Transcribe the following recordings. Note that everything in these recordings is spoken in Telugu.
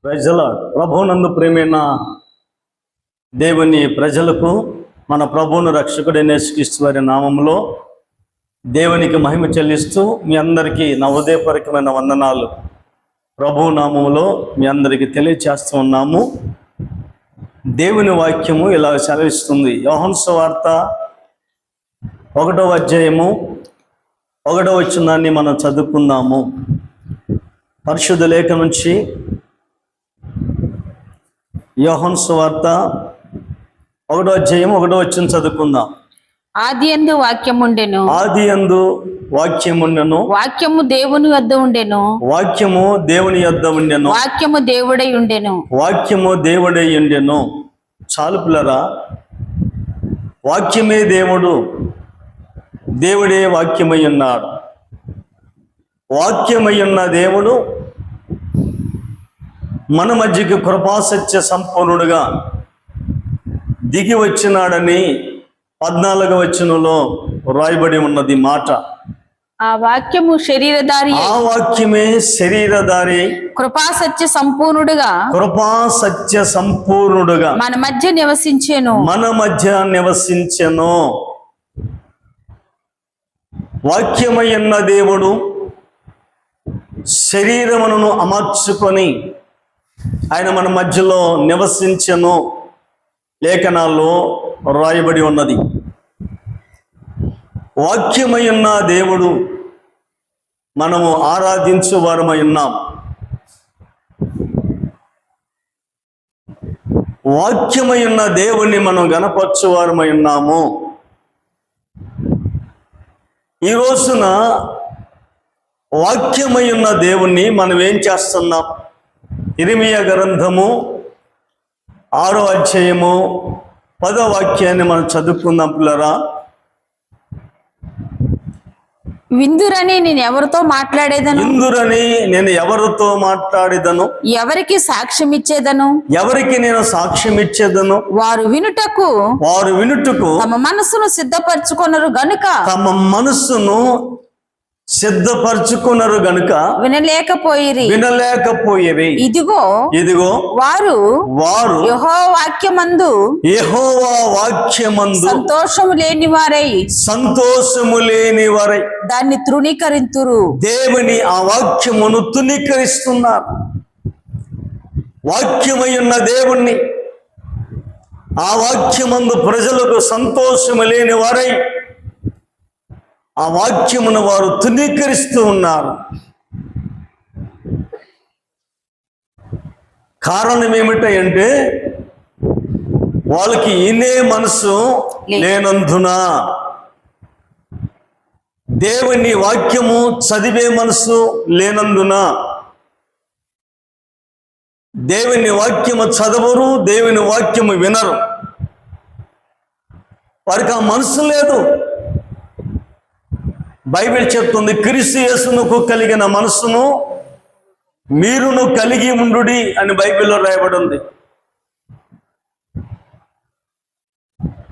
ప్రజల ప్రభునందు ప్రేమైన దేవుని ప్రజలకు మన ప్రభువును రక్షకుడైన యేసుక్రీస్తు వారి నామములో దేవునికి మహిమ చెల్లిస్తూ మీ అందరికీ నా హృదయపూర్వకమైన వందనాలు ప్రభువు నామములో మీ అందరికీ తెలియచేస్తూ ఉన్నాము. దేవుని వాక్యము ఇలా సెలవిస్తుంది. యోహాను సువార్త 1వ అధ్యాయము 1వ వచనాన్ని మనం చదువుకుందాము. పరిశుద్ధ లేఖనం నుంచి యోహాను సువార్త 1వ అధ్యాయం 1వ వచనం చదువుకుందాం. ఆదియందు వాక్యముండెను, ఆదియందు వాక్యముండెను, వాక్యము దేవుని వద్ద ఉండెను, వాక్యము దేవుని యొద్ద ఉండెను, వాక్యము దేవుడై ఉండెను. వాక్యము దేవుడై ఉండెను. చాలు పిల్లరా, వాక్యమే దేవుడు, దేవుడే వాక్యమై ఉన్నాడు. వాక్యమై ఉన్న దేవుడు మన మధ్యకి కృపాసత్య సంపూర్ణుడుగా దిగి వచ్చినాడని 14వ వచనంలో రాయబడి ఉన్నది మాట. ఆ వాక్యము శరీరధారి, ఆ వాక్యమే శరీరధారి, కృపాసత్య సంపూర్ణుడుగా, కృపాసత్య సంపూర్ణుడుగా మన మధ్య నివసించెను. మన మధ్య నివసించెను. వాక్యమై ఉన్న దేవుడు శరీరమును అమర్చుకొని ఆయన మన మధ్యలో నివసించెను లేఖనాల్లో రాయబడి ఉన్నది. వాక్యమై ఉన్న దేవుడు మనము ఆరాధించు వారమై ఉన్నాం. వాక్యమై ఉన్న దేవుణ్ణి మనం గణపరచు వారమై ఉన్నాము. ఈ రోజున వాక్యమై ఉన్న దేవుణ్ణి మనం ఏం చేస్తున్నాం? ఇర్మీయా గ్రంథము 6వ అధ్యాయము 10వ వాక్యాన్ని మనం చదువుకుందాం పిల్లరా. విందురని నేను ఎవరితో మాట్లాడేదను, ఇందురని నేను ఎవరితో మాట్లాడేదను, ఎవరికి సాక్ష్యం ఇచ్చేదను, ఎవరికి నేను సాక్ష్యం ఇచ్చేదను, వారు వినుటకు తమ మనసును సిద్ధపరచుకొనరు గనుక, తమ మనస్సును సిద్ధపరచుకున్నారు గనుక వినలేకపోయిరి. ఇదిగో వారు యెహోవా వాక్యమందు సంతోషము లేని వారై దాన్ని తృణీకరింతురు. దేవుని ఆ వాక్యమును తృణీకరిస్తున్నారు. వాక్యమై ఉన్న దేవుణ్ణి, ఆ వాక్యమందు ప్రజలకు సంతోషము లేని వారై ఆ వాక్యమును వారు తృణీకరిస్తూ ఉన్నారు. కారణం ఏమిటంటే వాళ్ళకి ఇనే మనసు లేనందున, దేవుని వాక్యము చదివే మనసు లేనందున, దేవుని వాక్యము చదవరు, దేవుని వాక్యము వినరు. వారికి ఆ మనసు లేదు. బైబిల్ చెప్తుంది, క్రీస్తు యేసునకు కలిగిన మనస్సును మీరును కలిగి ఉండుడి అని బైబిల్లో రాయబడి ఉంది.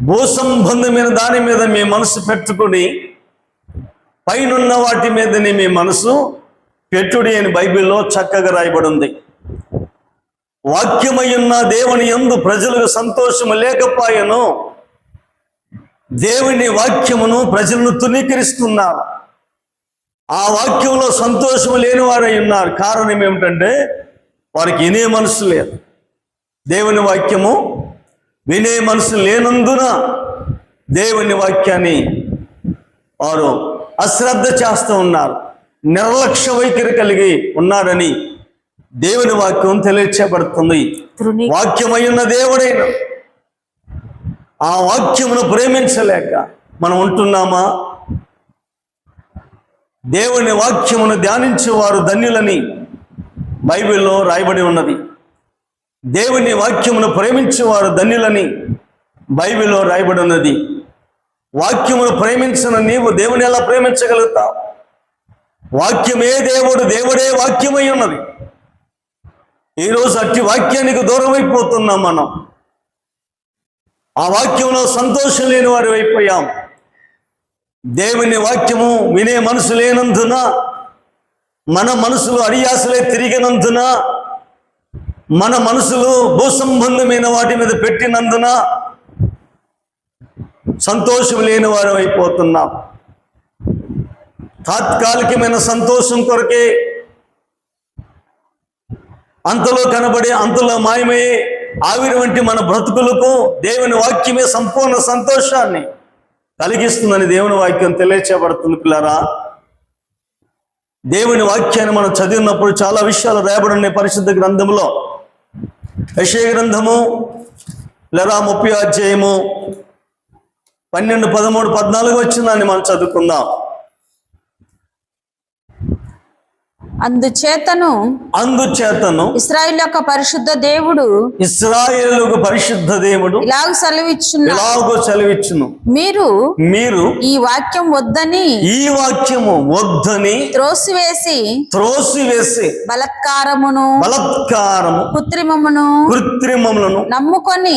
భూ సంబంధమైన దాని మీద మీ మనసు పెట్టుకుని పైనున్న వాటి మీదనే మీ మనసు పెట్టుడి అని బైబిల్లో చక్కగా రాయబడి ఉంది. వాక్యమై ఉన్న దేవుని యందు ప్రజలకు సంతోషము లేకపోయాను. దేవుని వాక్యమును ప్రజలను తృణీకరిస్తున్నారు. ఆ వాక్యంలో సంతోషము లేని వారై ఉన్నారు. కారణం ఏమిటంటే వారికి వినే మనసు లేదు. దేవుని వాక్యము వినే మనసు లేనందున దేవుని వాక్యాన్ని వారు అశ్రద్ధ చేస్తూ ఉన్నారు, నిర్లక్ష్య వైఖరి కలిగి ఉన్నారని దేవుని వాక్యం తెలియచేయబడుతుంది. వాక్యమై ఉన్న దేవుడైన ఆ వాక్యమును ప్రేమించలేక మనం ఉంటున్నామా? దేవుని వాక్యమును ధ్యానించే వారు ధన్యులని బైబిల్లో రాయబడి ఉన్నది. దేవుని వాక్యమును ప్రేమించేవారు ధన్యులని బైబిల్లో రాయబడి ఉన్నది. వాక్యమును ప్రేమించిన నీవు దేవుని ఎలా ప్రేమించగలుగుతావు? వాక్యమే దేవుడు, దేవుడే వాక్యమై ఉన్నది. ఈరోజు అట్టి వాక్యానికి దూరం అయిపోతున్నాం మనం. ఆ వాక్యంలో సంతోషం లేని వారు అయిపోయాం. దేవుని వాక్యము వినే మనసు లేనందున, మన మనసులో అడియాసలే తిరిగినందున మన మనసులు భూసంబంధమైన వాటి మీద పెట్టినందున సంతోషం లేని వారు అయిపోతున్నాం. తాత్కాలికమైన సంతోషం కొరకే అంతలో కనబడి అంతలో మాయమయ్యే ఆవిరి వంటి మన బ్రతుకులకు దేవుని వాక్యమే సంపూర్ణ సంతోషాన్ని కలిగిస్తుందని దేవుని వాక్యం తెలియచేయబడుతుంది. పిల్లరా, దేవుని వాక్యాన్ని మనం చదివినప్పుడు చాలా విషయాలు రాయబడి ఉన్నాయి పరిశుద్ధ గ్రంథంలో. యెషయా గ్రంథము 30వ అధ్యాయము 12, 13, 14 వచ్చిందాన్ని మనం చదువుకుందాం. అందుచేతను ఇశ్రాయేలు యొక్క పరిశుద్ధ దేవుడు ఇలాగ సెలవిచ్చును, మీరు ఈ వాక్యం వద్దని త్రోసివేసి బలత్కారమును కృత్రిమమును నమ్ముకొని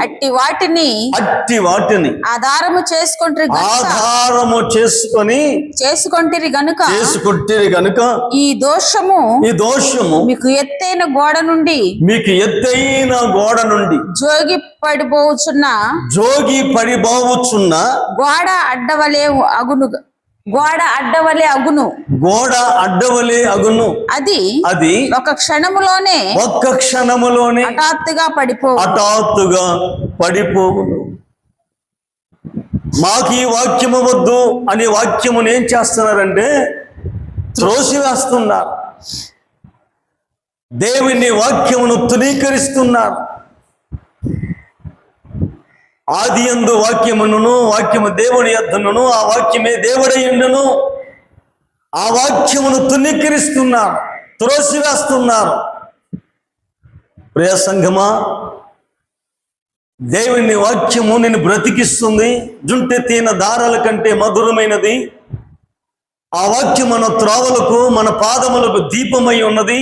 అట్టి వాటిని ఆధారము చేసుకొంటిరి గనుక ఈ దోషము మీకు ఎత్తైన గోడ నుండి జోగి పడిపోవచ్చున్న గోడ అడ్డవలే అగును. అది ఒక క్షణములోనే హఠాత్తుగా పడిపోవును. మాకు ఈ వాక్యము వద్దు అనే వాక్యమును ఏం చేస్తున్నారంటే త్రోసివేస్తున్నారు. దేవుని వాక్యమును తృణీకరిస్తున్నారు. ఆదియందు వాక్యమును, వాక్యము దేవుని యొద్దనును, ఆ వాక్యమే దేవుడయ్యుండును. ఆ వాక్యమును తృణీకరిస్తున్నారు, త్రోసివేస్తున్నారు. ప్రియ సంఘమా, దేవుని వాక్యము నిన్ను బ్రతికిస్తుంది. జుంటెత్తిన దారాల కంటే మధురమైనది. ఆ వాక్యం మన త్రోవలకు, మన పాదములకు దీపమై ఉన్నది.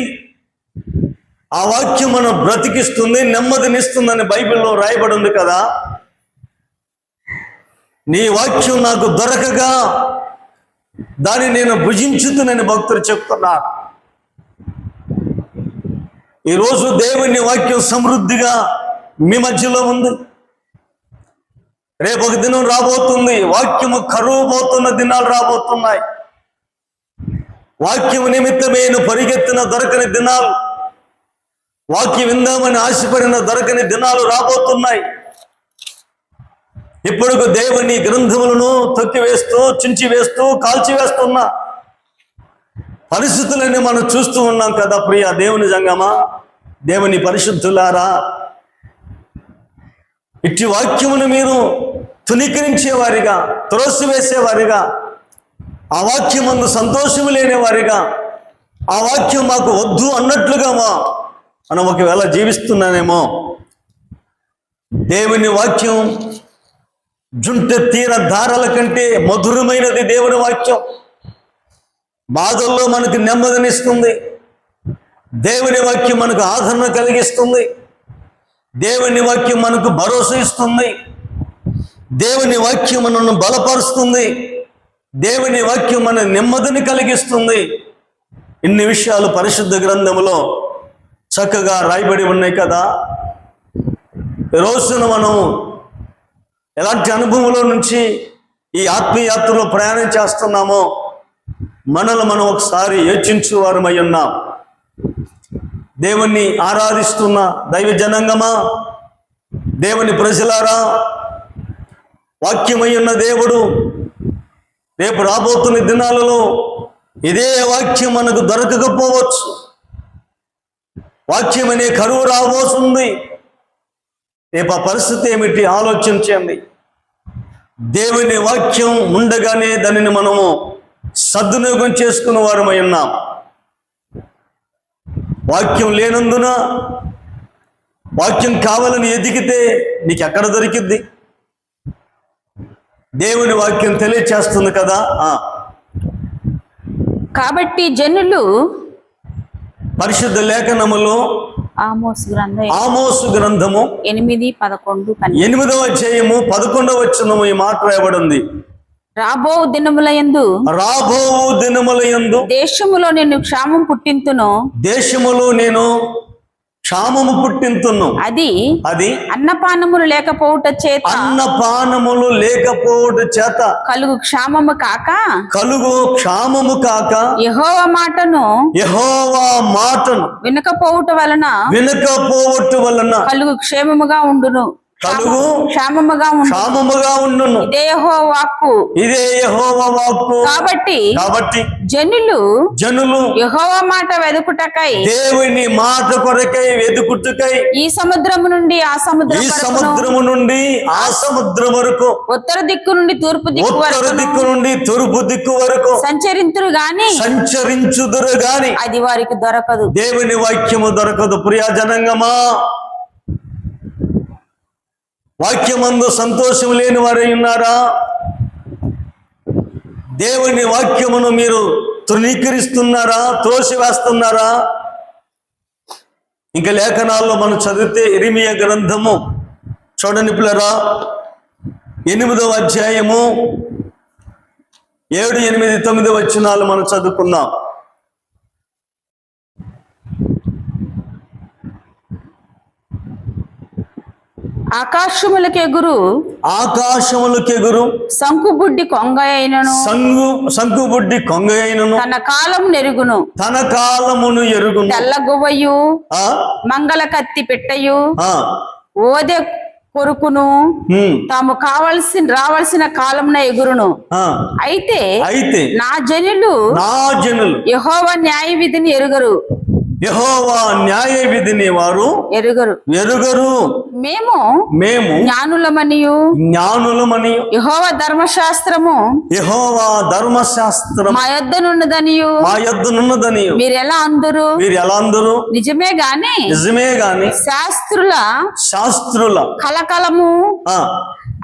ఆ వాక్యం మనం బ్రతికిస్తుంది, నెమ్మదినిస్తుందని బైబిల్లో రాయబడి ఉంది కదా. నీ వాక్యం నాకు దొరకగా దాన్ని నేను భుజించుతునని భక్తులు చెప్తున్నారు. ఈరోజు దేవుని వాక్యం సమృద్ధిగా మీ మధ్యలో ఉంది. రేపు ఒక దినం రాబోతుంది, వాక్యము కరువు పోతున్న దినాలు రాబోతున్నాయి. వాక్యము నిమిత్తమైన పరిగెత్తిన దొరకని దినాలు, వాక్యం విందామని ఆశపడిన దొరకని దినాలు రాబోతున్నాయి. ఇప్పుడు దేవుని గ్రంథములను తొక్కివేస్తూ, చించివేస్తూ, కాల్చివేస్తున్న పరిస్థితులన్నీ మనం చూస్తూ ఉన్నాం కదా. ప్రియ దేవుని జంగమా, దేవుని పరిశుద్ధులారా, ఇట్టి వాక్యమును మీరు తునీకరించేవారిగా, త్రోసివేసేవారిగా, ఆ వాక్యం ముందు సంతోషము లేనివారిగా, ఆ వాక్యం మాకు వద్దు అన్నట్లుగా మనం ఒకవేళ జీవిస్తున్నానేమో. దేవుని వాక్యం జుంట తీర దారాల కంటే మధురమైనది. దేవుని వాక్యం బాధల్లో మనకు నెమ్మదినిస్తుంది. దేవుని వాక్యం మనకు ఆదరణ కలిగిస్తుంది. దేవుని వాక్యం మనకు భరోసా ఇస్తుంది. దేవుని వాక్యం మనల్ని బలపరుస్తుంది. దేవుని వాక్యం మన నెమ్మదిని కలిగిస్తుంది. ఇన్ని విషయాలు పరిశుద్ధ గ్రంథములో చక్కగా రాయబడి ఉన్నాయి కదా. ఈ రోజున మనం ఎలాంటి అనుభవంలో నుంచి ఈ ఆత్మీయాత్రలో ప్రయాణం చేస్తున్నామో మనల్ని మనం ఒకసారి యోచించువారమై ఉన్నాం. దేవుణ్ణి ఆరాధిస్తున్న దైవ జనాంగమా, దేవుని ప్రజలారా, వాక్యమై ఉన్న దేవుడు రేపు రాబోతున్న దినాలలో ఇదే వాక్యం మనకు దొరకకపోవచ్చు. వాక్యం అనే కరువు రాబోతుంది. రేపు ఆ పరిస్థితి ఏమిటి ఆలోచించండి. దేవుని వాక్యం ఉండగానే దానిని మనము సద్వినియోగం చేసుకున్న వారమై ఉన్నాం. వాక్యం లేనందున, వాక్యం కావాలని ఎదిగితే నీకు ఎక్కడ దొరికిద్ది? దేవుని వాక్యం తెలియచేస్తుంది కదా. కాబట్టి జనులు పరిశుద్ధ లేఖనములో ఆమోసు గ్రంథము 8వ అధ్యాయము 11వ వచనము ఈ మాట రాయబడింది. రాబో దినములయందు దేశములో నేను క్షామం పుట్టింతును. దేశములో నేను క్షామము పుట్టింతును. అది అన్నపానములు లేకపోవుట చేత అన్నపానములు లేకపోవుట చేత కలుగు క్షామము కాక యెహోవా మాటను వినకపోవుట వలన కలుగు క్షేమముగా ఉండును. క్షేమముగా ఉండును. ఇదే యెహోవా వాక్కు. కాబట్టి జనులు యెహోవా మాట వెదుకుటకై, దేవుని మాట కొరకై వెదుకుటకై ఈ సముద్రము నుండి ఆ సముద్రం వరకు ఉత్తర దిక్కు నుండి తూర్పు దిక్కు వరకు సంచరించుదురు గాని అది వారికి దొరకదు. దేవుని వాక్యము దొరకదు. ప్రియజనంగమా, వాక్యమందు సంతోషం లేని వారై ఉన్నారా? దేవుని వాక్యమును మీరు తృణీకరిస్తున్నారా, త్రోసివేస్తున్నారా? ఇంకా లేఖనాల్లో మనం చదివితే ఇర్మీయా గ్రంథము చూడండి పిల్లరా, 8వ అధ్యాయము 7, 8, 9 వచనాలు మనం చదువుకున్నాం. ఆకాశములకెగురు శంకుబుడ్డి కొంగ అయినను తన కాలమును ఎరుగును. తెల్లగువ్వయు మంగళ కత్తి పెట్టయు ఓదె కొరుకును తాము రావాల్సిన కాలమున ఎగురును. అయితే నా జనులు యెహోవా న్యాయ విధిని ఎరుగరు. యెహోవా న్యాయ విధిని వారు ఎరుగరు. మేము జ్ఞానులమనియు యెహోవా ధర్మశాస్త్రము మా యొద్దనున్నదనియు మీరు ఎలా అందరు నిజమే గాని శాస్త్రుల కలకలము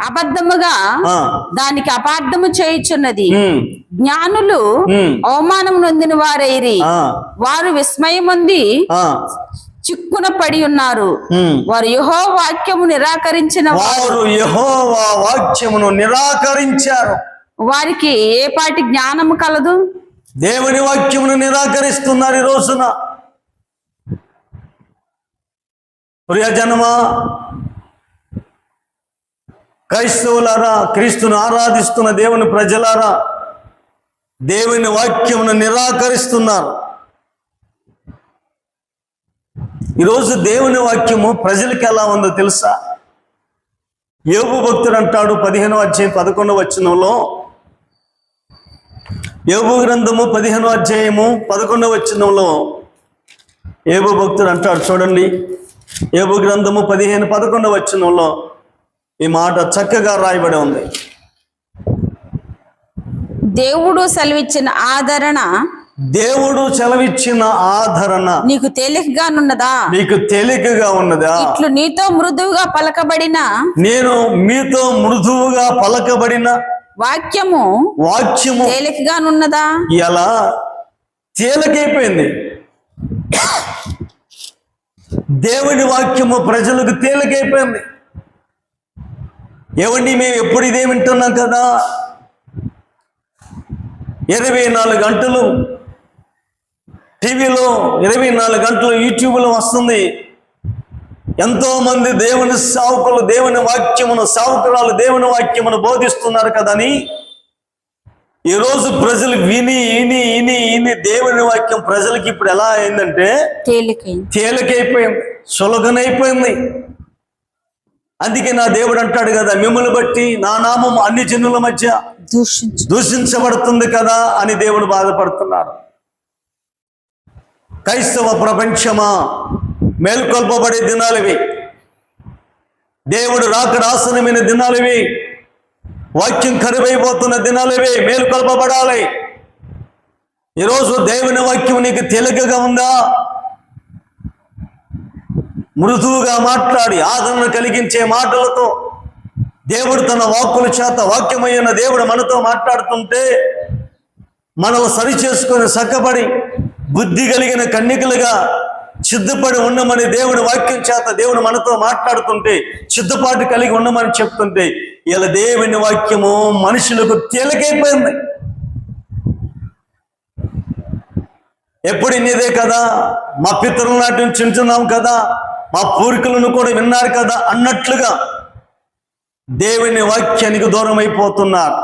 అబద్ధముగా దానికి అపార్థము చేయుచున్నది. జ్ఞానులు అవమానం నొందిన వారైరి, వారు విస్మయముంది చిక్కున పడి ఉన్నారు. వారు యెహోవా వాక్యమును నిరాకరించారు. వారికి ఏ పాటి జ్ఞానము కలదు? దేవుని వాక్యమును నిరాకరిస్తున్నారు ఈ రోజున. ప్రియజనమా, క్రైస్తవులారా, క్రీస్తును ఆరాధిస్తున్న దేవుని ప్రజలారా, దేవుని వాక్యమును నిరాకరిస్తున్నారు. ఈరోజు దేవుని వాక్యము ప్రజలకు ఎలా ఉందో తెలుసా? యోబు భక్తుడు అంటాడు 15వ అధ్యాయం 11వ వచనంలో, యోబు గ్రంథము 15వ అధ్యాయము 11వ వచనంలో యోబు భక్తుడు అంటాడు, చూడండి, యోబు గ్రంథము 15:11వ వచనంలో ఈ మాట చక్కగా రాయబడి ఉంది. దేవుడు సెలవిచ్చిన ఆదరణ నీకు తేలికగా ఉన్నదా? ఇట్లు నీతో మృదువుగా పలకబడిన నేను మీతో మృదువుగా పలకబడిన వాక్యము తేలికగా ఉన్నదా? ఎలా తేలికైపోయింది. దేవుని వాక్యము ప్రజలకు తేలికైపోయింది. ఏమండి, మేము ఎప్పుడు ఇదే వింటున్నాం కదా, 24 గంటలు టీవీలో, 24 గంటలు యూట్యూబ్లో వస్తుంది. ఎంతో మంది దేవుని సేవకులు సేవకురాలు దేవుని వాక్యమును బోధిస్తున్నారు కదని ఈరోజు ప్రజలు విని దేవుని వాక్యం ప్రజలకి ఇప్పుడు ఎలా అయిందంటే తేలికైపోయింది, సులభనైపోయింది. అందుకే నా దేవుడు అంటాడు కదా, మిమ్మల్ని బట్టి నా నామం అన్ని జనుల మధ్య దూషించబడుతుంది కదా అని దేవుడు బాధపడుతున్నారు. క్రైస్తవ ప్రపంచమా, మేల్కొల్పబడే దినాలివి, దేవుడు రాకడ ఆసనమైన దినాలివి, వాక్యం కరువైపోతున్న దినాలివి, మేల్కొల్పబడాలి. ఈరోజు దేవుని వాక్యం నీకు తేలికగా ఉందా? మృదువుగా మాట్లాడి ఆదరణ కలిగించే మాటలతో దేవుడు తన వాక్కుల చేత, వాక్యమైన దేవుడు మనతో మాట్లాడుతుంటే మనల్ని సరి చేసుకొని చక్కబడి బుద్ధి కలిగిన కన్యకలుగా సిద్ధపడి ఉండమని దేవుడి వాక్యం చేత దేవుడు మనతో మాట్లాడుతుంటే, సిద్ధపాటు కలిగి ఉండమని చెప్తుంటే, ఇలా దేవుని వాక్యము మనుషులకు తేలికైపోయింది. ఎప్పుడు ఇన్నిదే కదా, మా పితరుల నాటి నుంచి వింటున్నాం కదా, మా పూర్వీకులను కూడా విన్నారు కదా అన్నట్లుగా దేవుని వాక్యానికి దూరం అయిపోతున్నారు.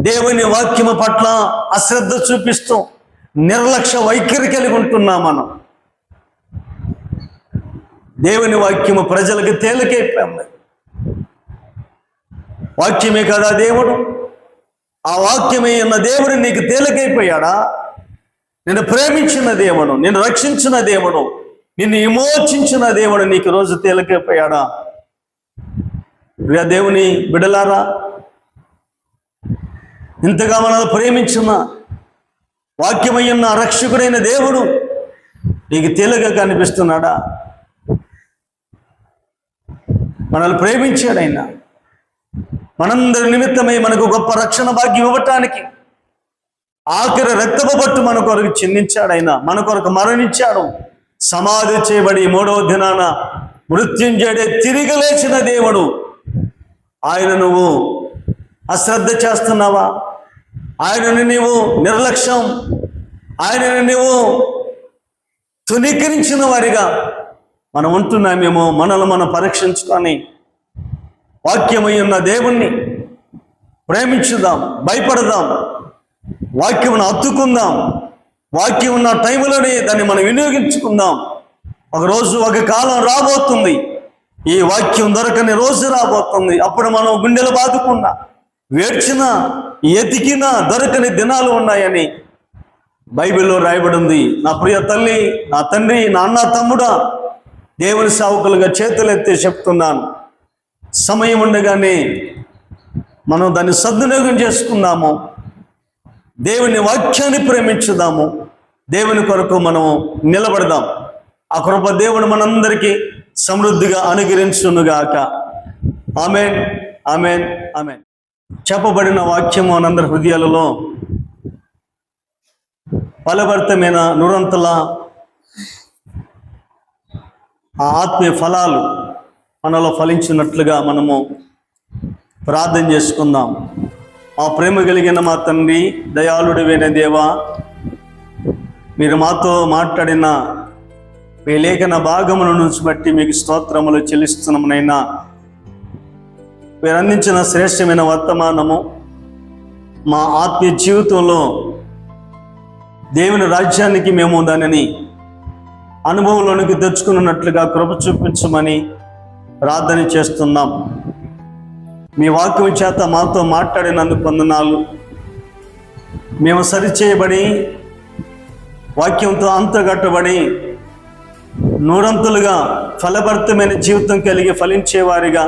దేవుని వాక్యము పట్ల అశ్రద్ధ చూపిస్తూ నిర్లక్ష్య వైఖరి కలిగి ఉంటున్నాం మనం. దేవుని వాక్యము ప్రజలకు తేలికైపోయింది. వాక్యమే కదా దేవుడు. ఆ వాక్యమే ఉన్న దేవుడు నీకు తేలికైపోయాడా? నిన్ను ప్రేమించిన దేవుడు, నిన్ను రక్షించిన దేవుడు, నిన్ను విమోచించిన దేవుడు నీకు రోజు తేలికైపోయాడా? ప్రియ దేవుని బిడలారా, ఇంతగా మనల్ని ప్రేమించిన వాక్యమయ్యున్న రక్షకుడైన దేవుడు నీకు తేలిక కనిపిస్తున్నాడా? మనల్ని ప్రేమించాడైనా, మనందరి నిమిత్తమై మనకు గొప్ప రక్షణ భాగ్యం ఇవ్వటానికి ఆఖరి రక్తపు పట్టు మన కొరకు చిందించాడైనా, మన కొరకు మరణించాడు. సమాధి చేయబడి 3వ దినాన మృత్యుంజయుడే తిరిగి లేచిన దేవుడు. ఆయన నువ్వు అశ్రద్ధ చేస్తున్నావా? ఆయనను నీవు నిర్లక్ష్యం, ఆయనను నీవు తునీకరించిన వారిగా మనం ఉంటున్నామేమో. మనల్ని మనం పరీక్షించుకొని వాక్యమై ఉన్న దేవుణ్ణి ప్రేమించుదాం, భయపడదాం, వాక్యమును హత్తుకుందాం. వాక్యం ఉన్న టైంలోనే దాన్ని మనం వినియోగించుకుందాం. ఒకరోజు ఒక కాలం రాబోతుంది, ఈ వాక్యం దొరకని రోజు రాబోతుంది. అప్పుడు మనం గుండెలు బాదుకున్నా, వేడ్చినా, ఎతికినా దొరకని దినాలు ఉన్నాయని బైబిల్లో రాయబడి ఉంది. నా ప్రియ తల్లి, నా తండ్రి, నా అన్న, తమ్ముడా, దేవుని సేవకులుగా చేతులెత్తి చెప్తున్నాను, సమయం ఉండగానే మనం దాన్ని సద్వినియోగం చేసుకుందాము. దేవుని వాక్యాన్ని ప్రేమించుదాము. దేవుని కొరకు మనం నిలబడదాం. ఆ కృప దేవుడు మనందరికీ సమృద్ధిగా అనుగ్రహించునుగాక. ఆమేన్, ఆమేన్, ఆమేన్. చెప్పబడిన వాక్యము మనందరి హృదయాలలో ఫలభరితమైన నురంతల ఆ ఆత్మీయ ఫలాలు మనలో ఫలించినట్లుగా మనము ప్రార్థన చేసుకుందాం. ఆ ప్రేమ కలిగిన మా తండ్రి, దయాళుడైన దేవా, మీరు మాతో మాట్లాడిన మీ లేఖన భాగముల నుంచి బట్టి మీకు స్తోత్రములు చెల్లిస్తున్నామునైనా. మీరు అందించిన శ్రేష్టమైన వర్తమానము మా ఆత్మీయ జీవితంలో దేవుని రాజ్యానికి మేము దానిని అనుభవంలోనికి తెచ్చుకున్నట్లుగా కృప చూపించమని ప్రార్థన చేస్తున్నాం. మీ వాక్యం చేత మాతో మాట్లాడినందుకు వందనాలు. మేము సరిచేయబడి వాక్యంతో అంతగట్టబడి నూరంతులుగా ఫలభరితమైన జీవితం కలిగి ఫలించేవారిగా,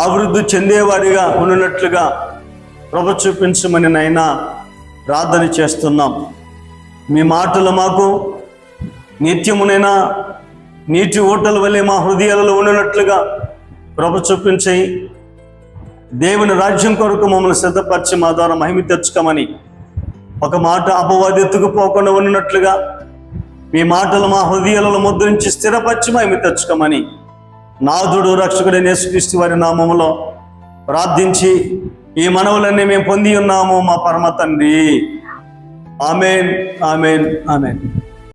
అభివృద్ధి చెందేవారిగా ఉన్నట్లుగా కృప చూపించమని నైనా ప్రార్థన చేస్తున్నాం. మీ మాటలు మాకు నిత్యమునైనా నీటి ఊటల వలె మా హృదయాలలో ఉన్నట్లుగా కృప చూపించి దేవుని రాజ్యం కొరకు మమ్మల్ని సిద్ధపరిచి మా ద్వారా మహిమ తెచ్చుకోమని, ఒక మాట అపవాది ఎత్తుకుపోకుండా ఉన్నట్లుగా మీ మాటలు మా హృదయాలలో ముద్రించి స్థిరపరిచి మహిమ తెచ్చుకోమని నాథుడు రక్షకుడైన యేసుక్రీస్తు వారి నామములో ప్రార్థించి ఈ మనవులన్నీ మేము పొంది ఉన్నాము మా పరమ తండ్రి. ఆమేన్, ఆమేన్, ఆమేన్.